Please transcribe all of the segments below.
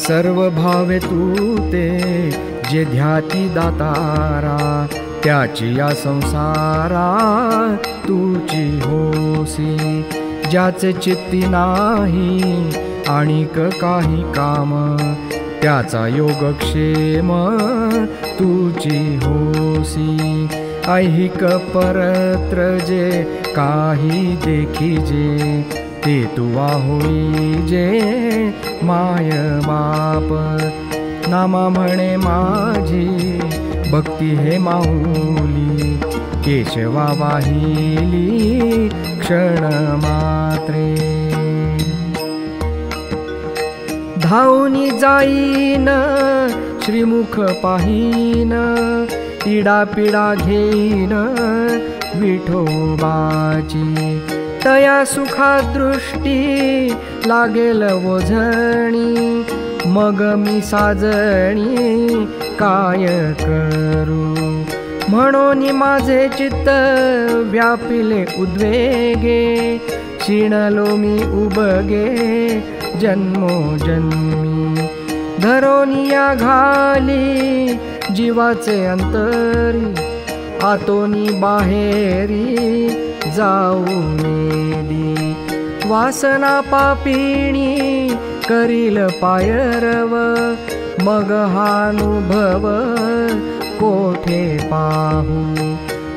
सर्व भावे तू ते जे ध्याती दातारा, त्याची या संसारा तुची होसी. ज्याचे चित्ती नाही आणिक काही काम, त्याचा योगक्षेम तुची होसी. ऐहिक परत्र जे काही देखिजे, ते तुवा होई जे माय बाप. नामा म्हणे माझी भक्ती हे माऊली, केशवा वाहिली क्षण मात्रे. धावनी जाईन श्रीमुख पाहीन, इडा पिडा घेईन विठोबाची. तया सुखा दृष्टी लागेल ओझणी, मग मी साजणी काय करू. म्हणून माझे चित्त व्यापिले उद्वेगे, शिणलो मी उबगे जन्मोजन्मी. धरोनिया घाली जीवाचे अंतरी, आतोनी बाहेरी जाऊन दी. वासना पापिणी करील पायरव, मग हानुभव कोठे पाहू.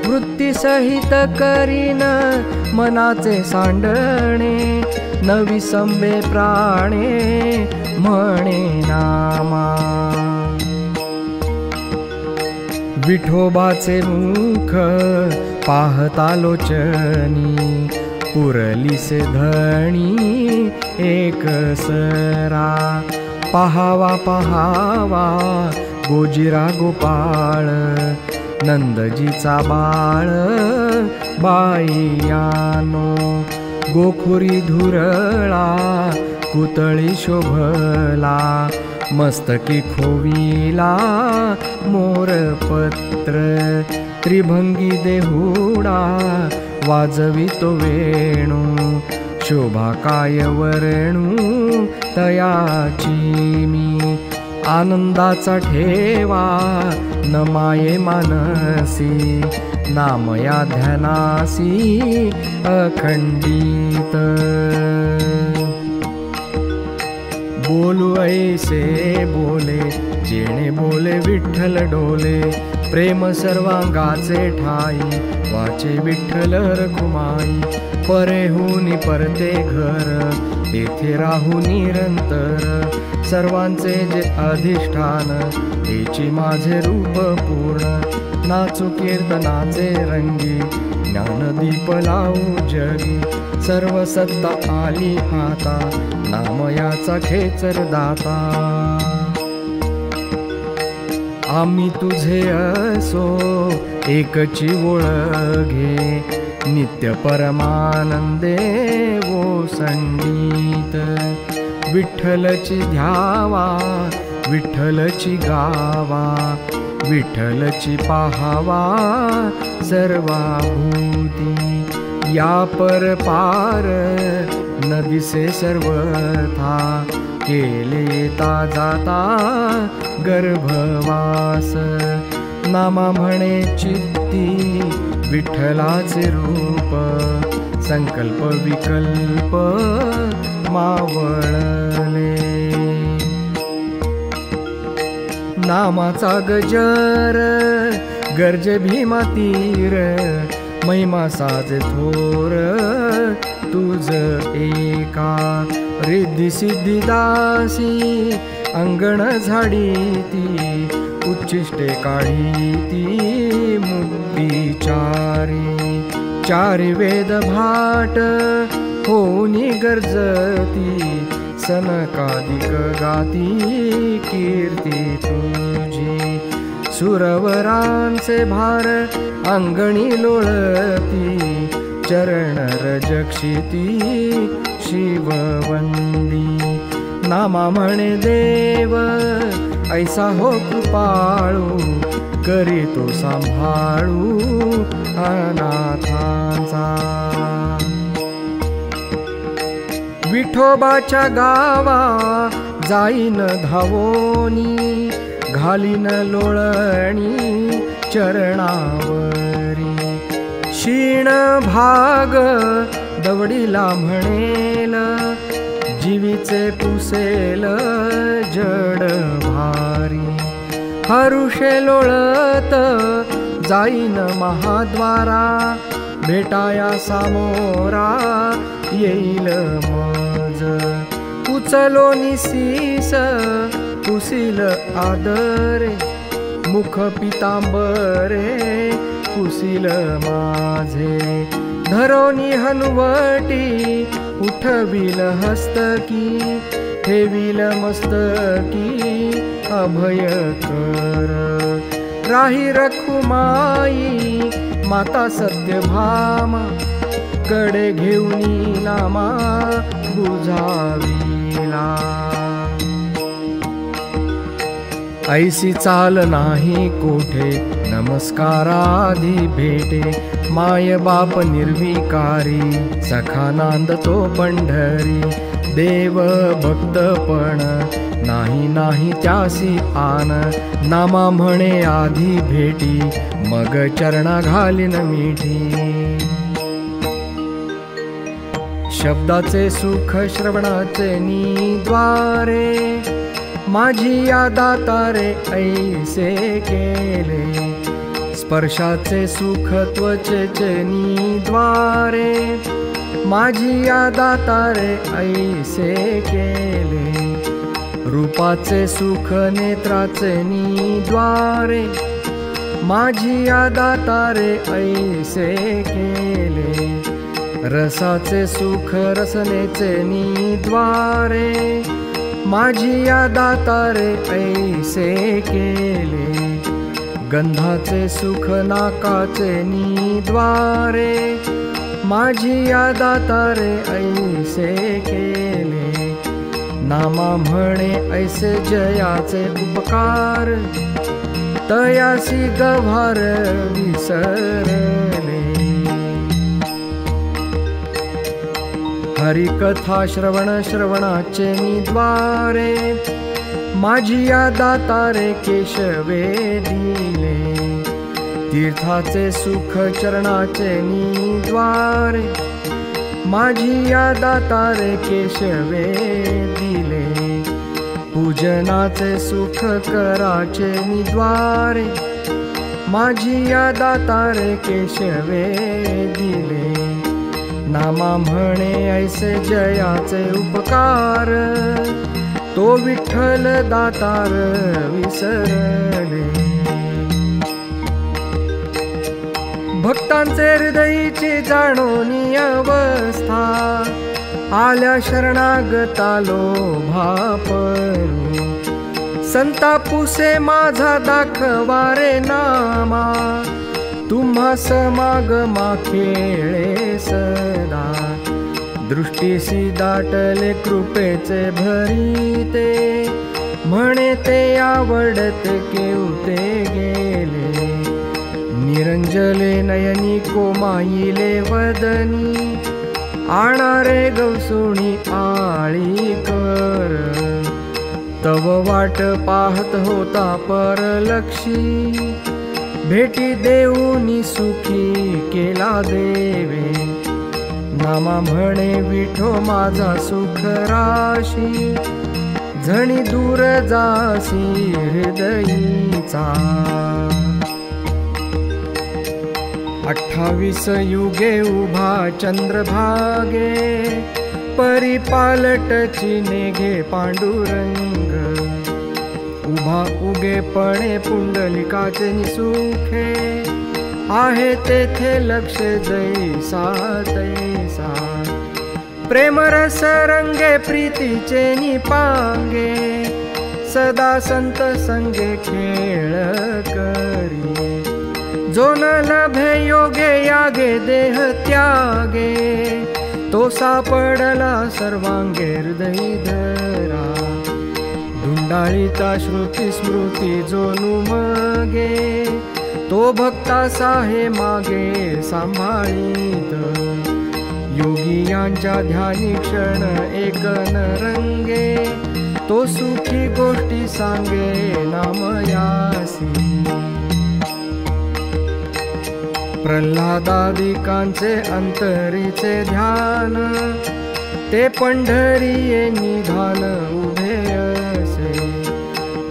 वृत्ती सहित करीन मनाचे सांडणे, नवी संबे प्राणे म्हणे नामा. विठोबाचे मुख पाहता लोचनी, पुरलीसे धणी एक सरा. पहावा पहावा गोजिरा गोपाळ, नंदजीचा बाळ बाईयानो. गोखुरी धुरळा कुतळी शोभला, मस्तकी खोवीला मोरपत्र. त्रिभंगी देहुडा वाजवितो वेणू, शोभा काय वर्णू तयाची मी. आनंदाचा ठेवा न माये मानसी, नामया ध्यानासी अखंडित. बोलू ऐसे बोले जेणे बोले विठ्ठल डोले, प्रेम सर्वांगाचे ठाई वाचे विठ्ठल रखुमाई. परेहुनी परते घर तेथे राहू निरंतर, सर्वांचे जे अधिष्ठान तेची माझे रूप पूर्ण. नाचू कीर्तनाचे रंगी, ज्ञानदीप लावू जगी. सर्व सत्ता आली हाता, नामयाचा खेचर दाता. आम्ही तुझे असो एकची ओळघे, नित्य परमानंदे वो संगीत. विठ्ठलची ध्यावा विठ्ठलची गावा, विठ्ठलची पाहावा सर्वाभूती. या पर पार न दिसे सर्वथा, केले येता जाता गर्भवास. नामा म्हणे चित्ती विठ्ठलाचे रूप, संकल्प विकल्प मावळले. नामाचा गजर गर्जे भीमा तीर, महिमा साजे थोर तुझ एका. रिद्धी सिद्धी दासी अंगण झाडीती, उच्छिष्टे काढीती मुक्ती चारी. चारी वेद भाट होनी गर्जती, सनकादिक गाती कीर्ती तुझी. सुरवरांचे भार अंगणी लोळती, चरण रजक्षिती शिववंदी. नामा म्हणे देव ऐसा हो कृपाळू, करीतो सांभाळू अनाथांचा. विठोबाच्या गावा जाईन धावोनी घालीन लोळणी चरणावरी क्षीण भाग दवडीला म्हणेल जीवीचे पुसेल जड भारी हरुषे लोळत जाईन महाद्वारा भेटाया सामोरा येईल मज उचलो निसीस पुसील आदरे मुख पितांबरे पुसील माझे धरोनी हनुवटी उठविल हस्तकी ठेविल मस्तकी अभय कर राही रखुमाई माता सत्यभामा कडे घेऊनी नामा बुझाविला ऐसी चाल नाही कोठे नमस्काराधी भेटे माय बाप निर्विकारी सखा नांदतो पंढरी देव भक्तपण नाही नाही त्यासी आन नामा म्हणे आधी भेटी मग चरणा घालीन मिठी शब्दाचे सुख श्रवणाचे निद्वारे माझी या दातारे ऐसे केले स्पर्शाचे सुख त्वचेचे निद्वारे माझी या दातारे ऐसे केले रूपाचे सुख नेत्राचे निद्वारे माझी या दातारे ऐसे केले रसाचे सुख रसनेचे निद्वारे माझी या दातारे ऐसे केले गंधाचे सुख नाकाचे निद्वारे माझी या दातारे ऐसे केले नामा म्हणे ऐसे जयाचे उपकार तयासी गभार विसरले हरिकथा श्रवणाचे निद्वारे माझी या दातारे केशवे दिले तीर्थाचे सुख चरणाचे निद्वारे माझी या दातारे केशवे दिले पूजनाचे सुख कराचे निद्वारे माझी या दातारे केशवे दिले नामा म्हणे ऐसे जयाचे उपकार तो विठ्ठल दातार विसरले भक्तांचे हृदयीची जाणोनी अवस्था आल्या शरणागता लोभापरू संतापुसे माझा दाखवारे नामा तुम्हा समागमा खेळे सदा दृष्टीसी दाटले कृपेचे भरीते म्हणे ते आवडते केवते गेले निरंजले नयनी कोमाईले वदनी आणारे गवसुणी आळी कर तव वाट पाहत होता परलक्षी भेटी देऊनी सुखी केला देवे नामा म्हणे विठो माझा सुख राशी झणी दूर जासी हृदयीचा 28 युगे उभा चंद्रभागे परिपालटची नेघे पांडुरंग उभा उगेपणे पुंडलिकाचे निसुखे आहे तेथे लक्ष जैसा तैसा प्रेमरस रंगे प्रीतीचे निपांगे सदा संत संगे खेळ करी जो न लभे योगे यागे देह त्यागे तो सापडला सर्वांगे हृदयी धरा धुंडाळीता श्रुती स्मृती जो नुमगे तो भक्ता साहे मागे सांभाळीत योगी यांच्या ध्यानी क्षण एक न रंगे तो सुखी गोष्टी सांगे नामयासी। प्रल्हादादिकांचे अंतरीचे ध्यान, ते पंढरीये निधान उभे असे।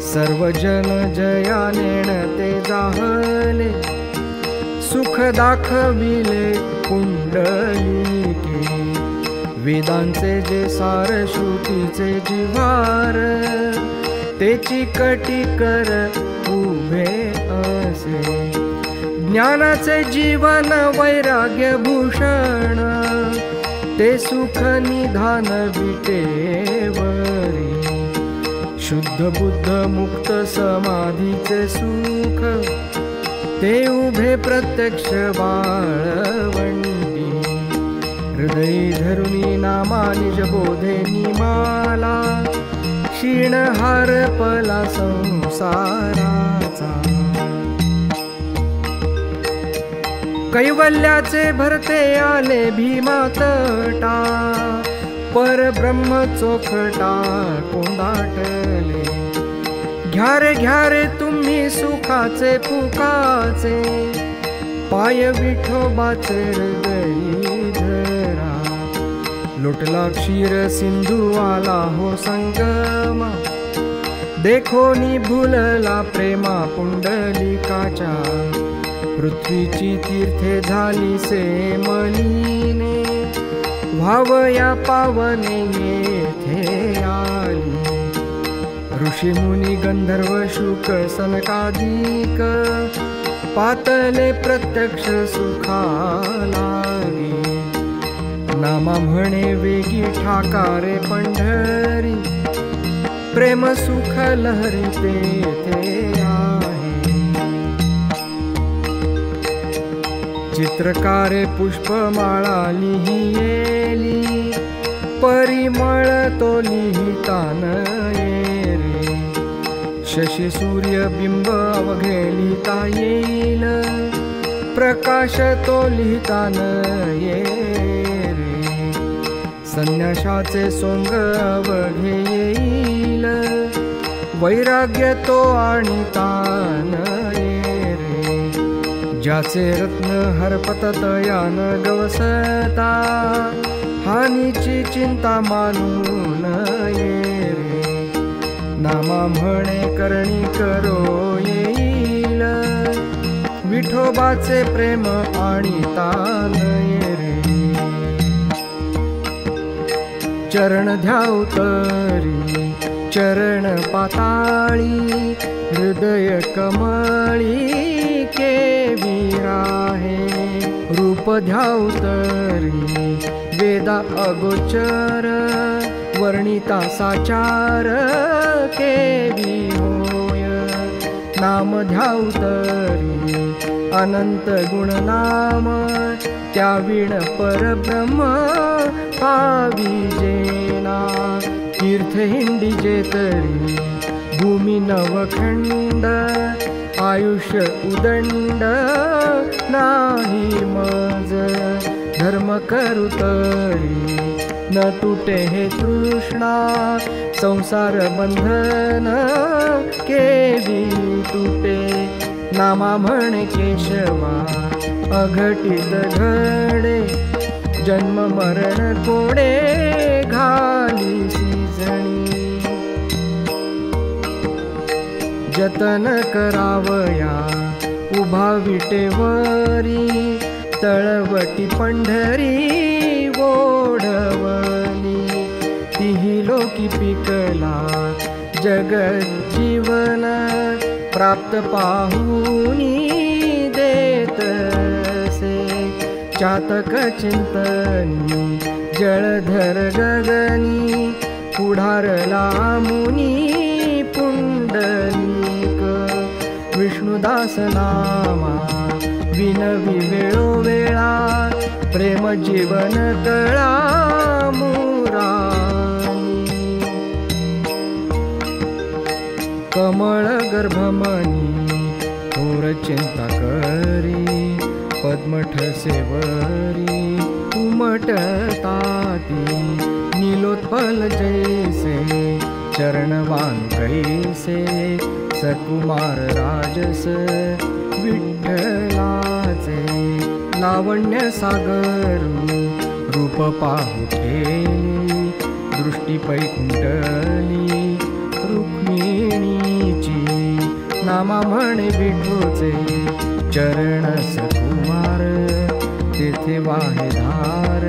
सर्वजन जया नेण ते जाहले, सुख दाखविले पुंडलिके। वेदांचे जे सार श्रुतीचे जिव्हार, तेची कटी कर उभे असे। ज्ञानाचे जीवन वैराग्य भूषण, ते सुख निधान विटेवरी। शुद्ध बुद्ध मुक्त समाधीचे सुख, ते उभे प्रत्यक्ष बाळवंटी। हृदयी धरुनी नामा निज बोधे निमाला, क्षीण हारपला संसाराचा। कैवल्याचे भरते आले भीमातटा, परब्रह्म चोखटा कोंडाटले। घ्यारे घ्यारे तुम्ही सुखाचे फुकाचे, पाय विठोबाचे हृदयी धरा। लुटला क्षीर सिंधू आला हो संगमा, देखोनी भुलला प्रेमा पुंडलिकाच्या। पृथ्वीची तीर्थे झाली से मलिने, व्हावया पावने येथे आली। ऋषी मुनी गंधर्व शुक सनकादिक, पातले प्रत्यक्ष सुखालागी। नामा म्हणे वेगी ठाकारे पंढरी, प्रेम सुख लहरी तेथे आहे। चित्रकारे पुष्पमाळा लिहिली, परिमळ तो लिहिता नये। शशी सूर्य बिंब अवघे लिहिता येईल, प्रकाश तो लिहिता नये। संन्याशाचे सोंग अवघे येईल, वैराग्य तो आणिता नये। ज्याचे रत्न हरपतत यान गवसता, हानीची चिंता मानू नये। नामा म्हणे करणी करो येईल, विठोबाचे प्रेम आणिता नये रे। चरण ध्याऊ तरी चरण पाताळी, हृदय कमळी केविराहे। रूप ध्याऊ तरी वेदा अगोचर, वर्णिता साचार केवी होय। नाम ध्याऊ तरी अनंत गुण नाम, त्या विण परब्रह्म पाविजेना। तीर्थ हिंडीजे तरी भूमी नवखंड, आयुष्य उदंड नाही मज। धर्म करू तरी न तुटे हे तृष्णा, संसार बंधन केवी तुटे। नामा म्हणे केशवा अघटित घडे, जन्म मरण कोडे घाली सीजणी। जतन करावया उभा विटेवरी, तळवटी पंढरी ओढवली। तिही लोकी पिकला जगज्जीवन, प्राप्त पाहुनी देतसे। चातक चिंतनी जळधर गगनी, पुढारला मुनी पुंडलिक। विष्णुदास नामा विनवी वेळोवेळा, प्रेम जीवन कळा मुरानी। कमळ गर्भमनी थोर चिंता करी, पद्मठ सेवरी उमटताती। नीलोत्पल जैसे चरणवान कैसे सकुमार राजस विठ्ठलाचे लावण्य सागर रूप पाहू ठेली दृष्टी पैकुंठली रुक्मिणीची नामा म्हणे विठोचे चरण सकुमार तेथे वाहे धार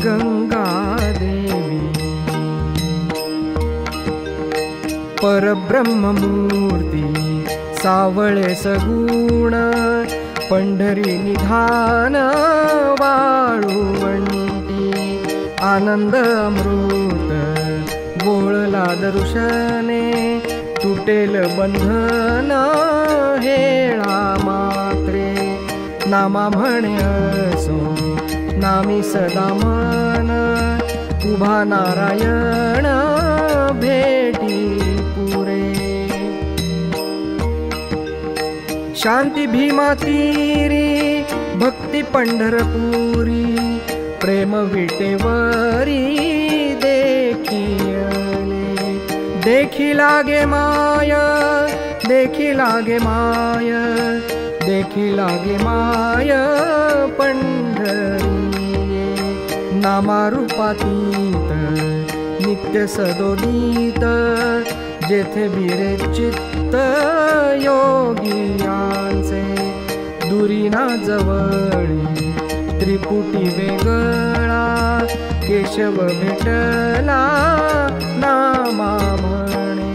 गंगा देवी परब्रह्म मूर्ती सावळे सगुण पंढरी निधान वाळुवंटी आनंद अमृत बोळला दर्शने तुटेल बंधन हेळा मात्रे नामा म्हणे असो नामी सदा मन उभा नारायण भेटी पुरे शांती भीमा तीरी भक्ती पंढरपुरी प्रेम विटेवरी देखी लागे माय देखी लागे माय देखी लागे माय पंढरी नामा रूपातीत नित्य सदोदित जेथे बिरे चित्त योगियांचे दुरीना जवळी त्रिपुटी वेगळा केशव भेटला नामा म्हणे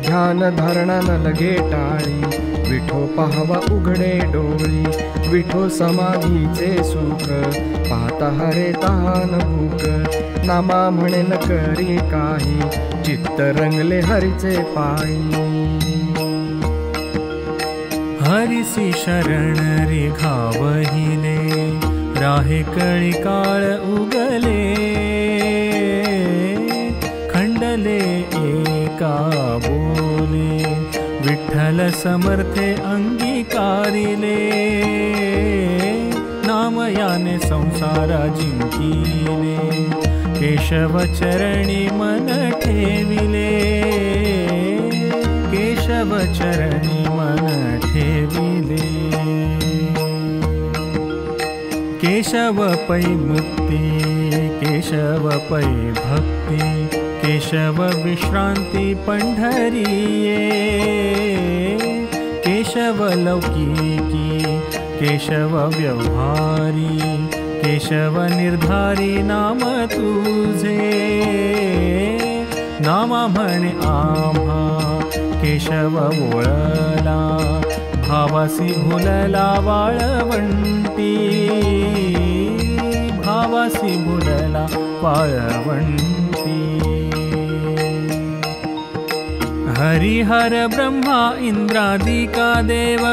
ध्यान धारणा न लगे टाळी विठो पाहवा उघडे डोळी विठो समाधीचे सुख पाहता हरे तहान भूक नामा म्हणे न करी काही चित्त रंगले हरीचे पायी हरिसी शरण रेघावहिले राहे कळी काळ उगले खंडले एका बोले विठ्ठल समर्थे अंगीकारिले नाम याने संसारा जिंकिले केशव चरणी मन ठेविले केशव चरणी मन ठेविले केशव पै मुक्ति केशव पै भक्ति केशव विश्रांति पंढरीये केशव लौकिकी केशव व्यवहारी केशव निर्धारी नाम तुझे नामा म्हणे आम्हा केशव ओळला भावासी भुलला वाळवंटी भावासी भुलला वाळवंटी हरिहर ब्रह्मा इंद्रादिका देव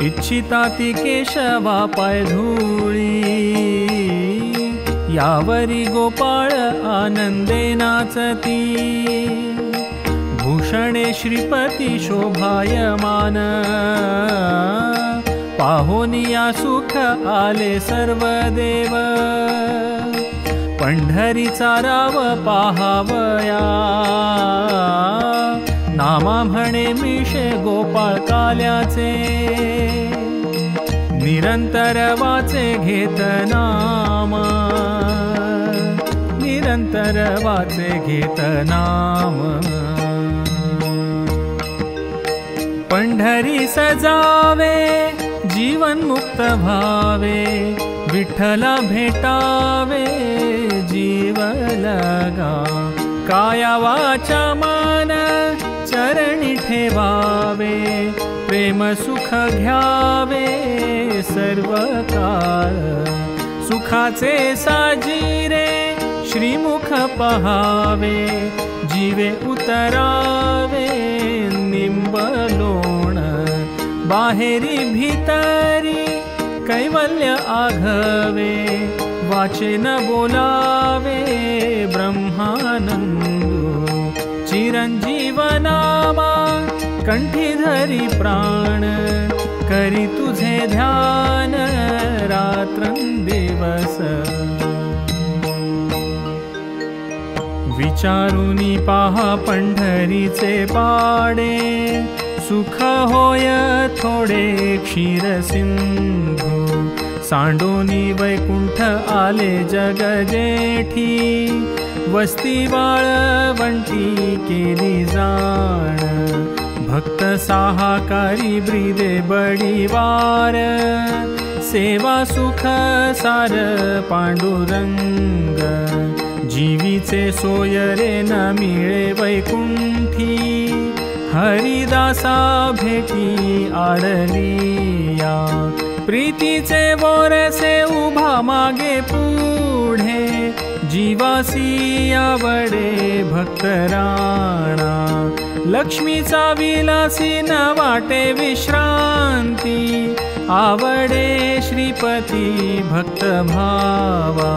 इच्छिताती केशवा पाय धूळी यावरी गोपाळ आनंदे नाचती भूषणे श्रीपती शोभायमान पाहोनिया सुख आले सर्व देव पंढरीचा राव पाहावया नामा म्हणे मिशे गोपाळ काल्याचे निरंतर वाचे घेत नाम निरंतर वाचे घेत नाम पंढरी सजावे जीवन मुक्त भावे विठ्ठला भेटावे जीव लगा काया वाचा मान चरणी ठेवावे प्रेम सुख घ्यावे सर्व काळ सुखाचे साजिरे श्रीमुख पहावे जीवे उतरावे निंबलोण बाहेरी भीतरी कैवल्य आघवे वाचे न बोलावे ब्रह्मानंदू चिरंजीवनामा कंठी धरी प्राण करी तुझे ध्यान रात्रंदिवस विचारुनी पाहा पंढरीचे पाडे, सुख होय थोडे क्षीर सिंधू, सांडोनी वैकुंठ आले जग जेठी, वस्ती वाळवंटी केली जाण, भक्त साहाकारी ब्रीदे बडीवार, सेवा सुख सार पांडुरंग, जीवीचे सोय रे न मिळे वैकुंठी, हरिदासा भेटी आडलिया, प्रीतीचे बोरसे उभा मागे पुढे, जीवासी आवडे भक्त राणा, लक्ष्मीचा विलासी न वाटे विश्रांती, आवडे श्रीपती भक्त भावा,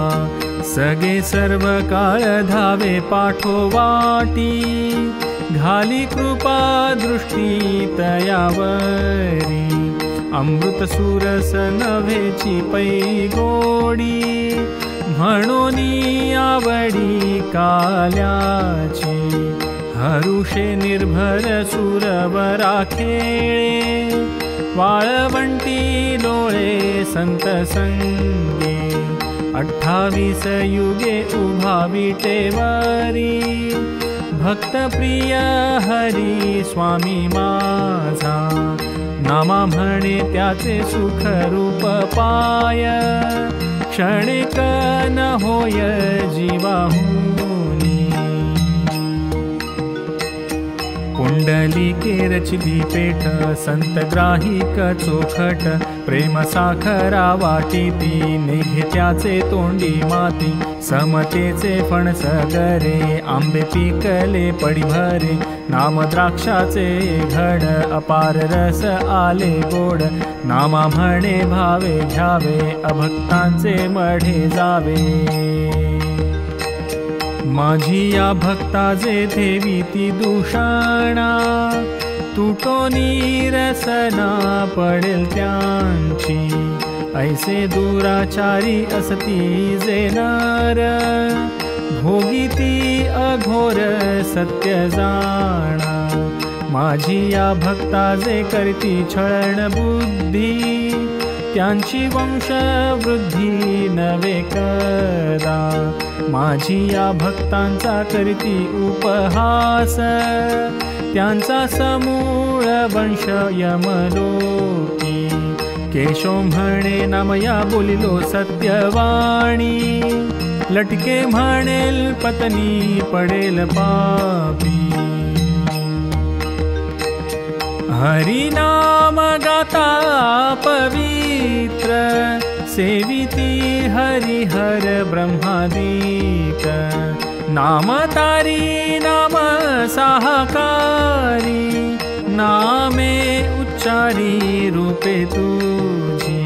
सगे सर्व काळ धावे पाठोवाटी, घाली कृपा दृष्टी तयावरी, अमृत सुरस नभेची पै गोडी, म्हणोनी आवडी काल्याची, हरुषे निर्भर सुरवरा खेळे, वाळवंटी डोळे संत संगे, 28 युगे उभा विटेवरी, भक्त प्रिय हरी स्वामी माझा, नामा म्हणे त्याचे सुख रूप पाय, क्षणिक न होय जीवाहुनी, पुंडलिके रचली पेठ, संत ग्राहिक चोखट, प्रेम साखरा वाटीती, निघे त्याचे तोंडी माती, समतेचे फणस गरे, आंबे पिकले पडीभरे, नाम द्राक्षाचे घड, अपार रस आले गोड, नामा म्हणे भावे घ्यावे, अभक्तांचे मढे जावे, माझी या भक्ता जे देवी ती दूषणा, तुटोनी रसना पडेल त्यांची, ऐसे दुराचारी असती जे नर, भोगीती अघोर सत्य जाणा, माझी या भक्ता जे करती छळण बुद्धी, त्यांची वंश वृद्धी नवे कदा, माझी या भक्तांचा करती उपहास, त्यांचा समूळ वंश यमलोकी, केशव म्हणे नामया बोलिलो सत्यवाणी, लटके म्हणेल पत्नी पडेल पापी, हरी नाम गाता पवित्र, सेविती हरिहर ब्रह्मादिक, नाम तारी नाम साहकारी, नामे उच्चारी रूपे तुझी,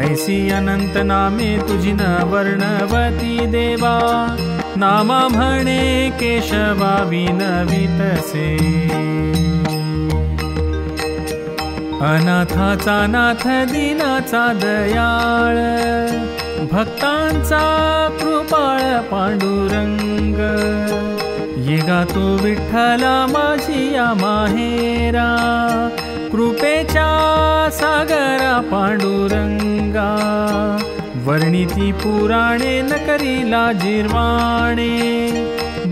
ऐसी अनंत नामे तुझी न वर्णवती देवा, नामा म्हणे केशवा विनवितसे, अनाथाचा नाथ दिनाचा दयाळ, भक्तांचा कृपाळ पांडुरंग, ये गातो विठ्ठला माझी या माहेरा, कृपेच्या सागरा पांडुरंगा, वर्णिती पुराणे न करीला जिरवाणे,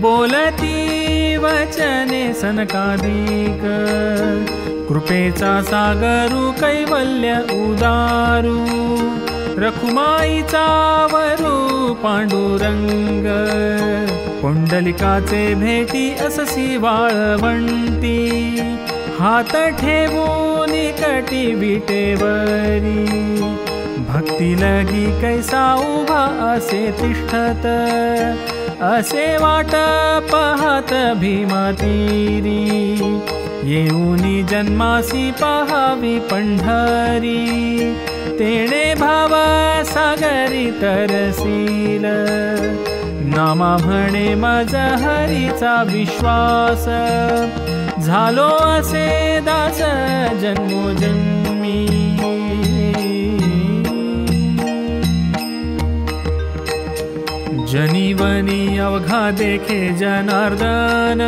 बोलती वचने सनकादिक, कृपेचा सागरू कैवल्य उदारू, रखुमाईचा वरू पांडुरंग, पुंडलिकाचे भेटी अससी वाळवंटी, हात ठेवून कटी विटेवरी, भक्ती लगी कैसा उभा असे तिष्ठत, असे वाट पाहत भीमातीरी, येऊनी जन्मासी पहावी पंढरी, तेणे भाव सागरी तरसील, नामा म्हणे माझ हरीचा विश्वास, झालो असे दास जन्मोजन्मी, जनीवनी अवघा देखे जनार्दन,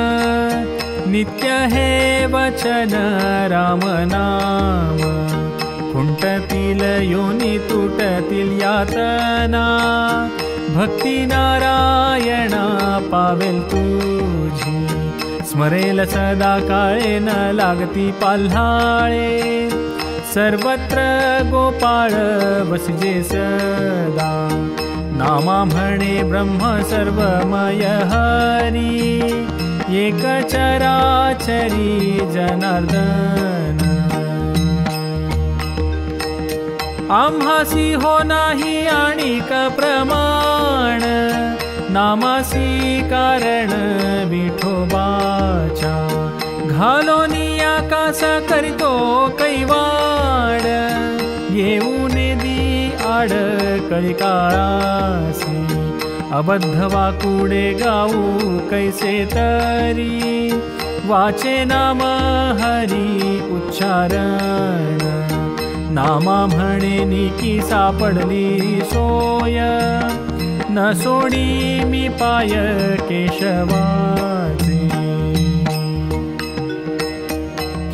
नित्य हे वचन राम नाम। खुंटतील योनी तुटतील यातना, भक्ती नारायणा पावेल तुझी। स्मरेल सदा काळे न लागती पाल्हाळे, सर्वत्र गोपाळ वसिजे सदा। नामा म्हणे ब्रह्म सर्वमय हरी, एक चराचरी जनार्दन। आम्हासी हो नाही आणिक प्रमाण, नामासी कारण विठोबाच्या। घालोनी आकाश करितो कैवाड, येऊन दी आड कळिकाळासी। अबद्ध वाकुडे गाऊ कैसे तरी, वाचे नाम हरी उच्चारण। नामा म्हणे निकी सापडली सोय, न सोडी मी पाय केशवाचे।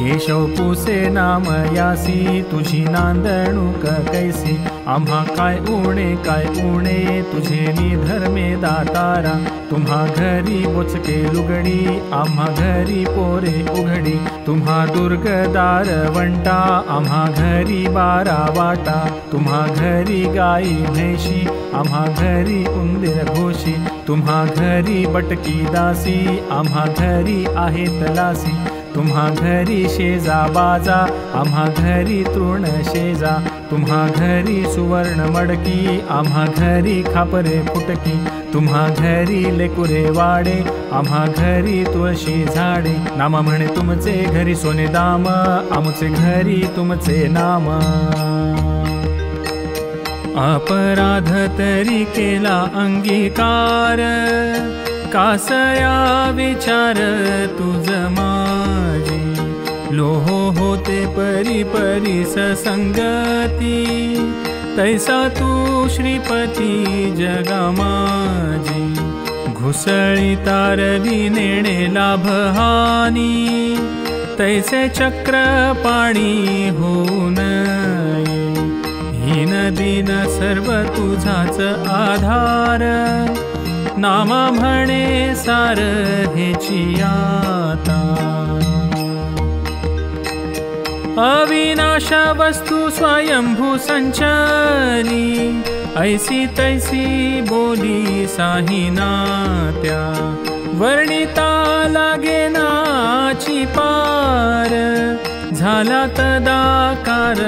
केशव पुसे नाम यासी, तुझी नांदणूक कैसी। आम्हा काय उणे तुझे निधर्मे दातारा। तुम्हा घरी बोचके लुगडी, आम्हा घरी पोरे उघडी। तुम्हा दुर्गदार वंटा, आम्हा घरी 12 वाटा। तुम्हा घरी गाई म्हैशी, आम्हा घरी उंदीर घोशी। तुम्हा घरी बटकी दासी, आम्हा घरी आहे तलासी। तुम्हा घरी शेजा बाजा, आम्हा घरी तृण शेजा। तुम्हा घरी सुवर्ण मडकी, आम्हा घरी खापरे फुटकी। तुम्हा घरी लेकुरे वाडे, आम्हा घरी तुळशी झाडे। नाम म्हणे तुमचे घरी सोने दाम, आमचे घरी तुमचे नाम। अपराध तरी केला अंगीकार, कासया विचार तुझ माझी। लोह होते परी परी ससंगती, तैसा तू श्रीपती जगा माझी। घुसळी तारवी नेणे लाभ हानी, तैसे चक्र पाणी होऊ नये। हीन दीन सर्व तुझाच आधार, नामा म्हणे सार हेची आता। अविनाश वस्तु स्वयंभू संचली, ऐसी तैसी बोली साही नात्या। वर्णिता लागे नाची पार, झाला तदाकार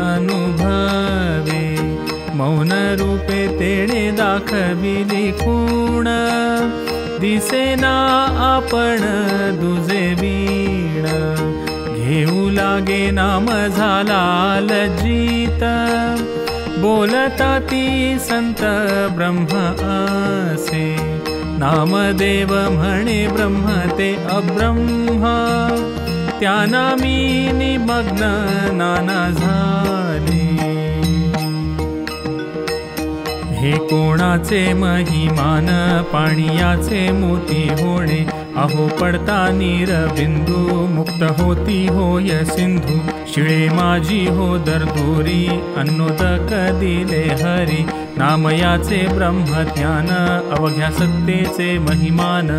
अनुभवे। मौन रूपे तेणे दाखविली खूण, दिसेना आपण दुजे वीण। घेऊ लागे नाम झाला लज्जित, बोलता ती संत ब्रह्म असे। नामदेव म्हणे ब्रह्म ते अब्रह्म, त्या नामी निमग्न नाना झाले। हे कोणाचे महिमान, पाणियाचे मोती होणे। अहो पडता नीर बिंदू, मुक्त होती होय सिंधू। शिळे माझी हो दरदोरी, अन्नोदक दिले हरी। नामयाचे ब्रह्मज्ञान, अवघ्या सत्तेचे महिमान।